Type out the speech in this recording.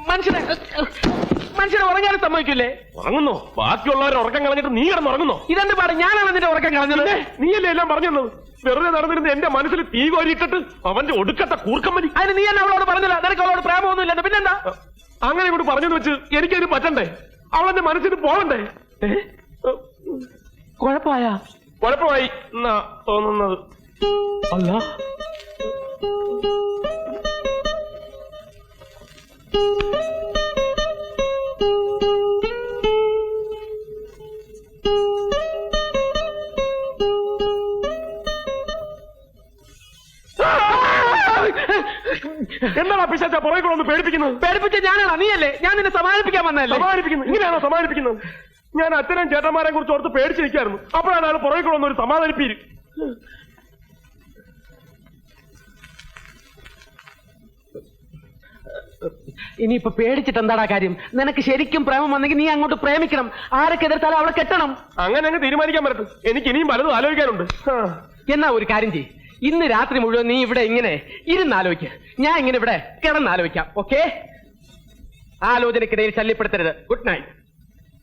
മനുഷ്യനെ ഉറങ്ങാനും സമ്മതിക്കില്ലേ? ഉറങ്ങുന്നോ? ബാക്കിയുള്ളവരെ ഉറക്കം കളഞ്ഞിട്ട് നീ കിടന്ന് ഉറങ്ങുന്നോ? ഇതെന്ത് പാട്? ഞാനാണ് നിന്റെ ഉറക്കം കളഞ്ഞത്. നീയല്ലേ എല്ലാം പറഞ്ഞത്? വെറുതെ നടന്നിരുന്ന എന്റെ മനസ്സിൽ തീ കോരിയിട്ടിട്ട് അവന്റെ ഒടുക്കത്തെ കൂർക്കമ്മതി. അതിന് നീ എന്നെ അവളോട് പറഞ്ഞില്ല, നിനക്ക് അവളോട് പ്രേമമൊന്നുമില്ലെന്ന്. പിന്നെന്താ അങ്ങനെ കൂടി പറഞ്ഞെന്ന് വെച്ച് എനിക്കതിന് പറ്റണ്ടേ? അവളെന്റെ മനസ്സിന് പോകണ്ടേ? കുഴപ്പമായി എന്നാ തോന്നുന്നത്. അല്ല, എന്താ പിശാചാ പുറകെ കൂടെ ഒന്ന് പേടിപ്പിക്കുന്നത്? പേടിപ്പിച്ച ഞാനാണോ? നീയല്ലേ? ഞാൻ നിന്നെ സമാധാനിപ്പിക്കാൻ വന്നല്ലേ? സമാധാനിപ്പിക്കുന്നു? ഇങ്ങനെയാണോ സമാധാനിപ്പിക്കുന്നത്? ഞാൻ അച്ഛനും ചേട്ടന്മാരെ കുറിച്ച് ഓർത്ത് പേടിച്ചിരിക്കായിരുന്നു. അപ്പോഴാണ് ആൾ പുറകെ കൂടെ ഒരു സമാധാനിപ്പീര്. ഇനിയിപ്പൊ പേടിച്ചിട്ട് എന്താടാ കാര്യം? നിനക്ക് ശരിക്കും പ്രേമം വന്നെങ്കിൽ നീ അങ്ങോട്ട് പ്രേമിക്കണം. ആരൊക്കെ എതിർത്താലും അവളെ കെട്ടണം. അങ്ങനെ അങ്ങ് തീരുമാനിക്കാൻ പറ്റും. എനിക്ക് ഇനിയും പലതും ആലോചിക്കാനുണ്ട്. എന്നാ ഒരു കാര്യം ചെയ്യ്, ഇന്ന് രാത്രി മുഴുവൻ നീ ഇവിടെ ഇങ്ങനെ ഇരുന്നാലോചിക്ക, ഞാൻ ഇങ്ങനെ ഇവിടെ കിടന്നാലോചിക്കാം. ഓക്കെ? ആലോചനക്കിടയിൽ ശല്യപ്പെടുത്തരുത്. Good night.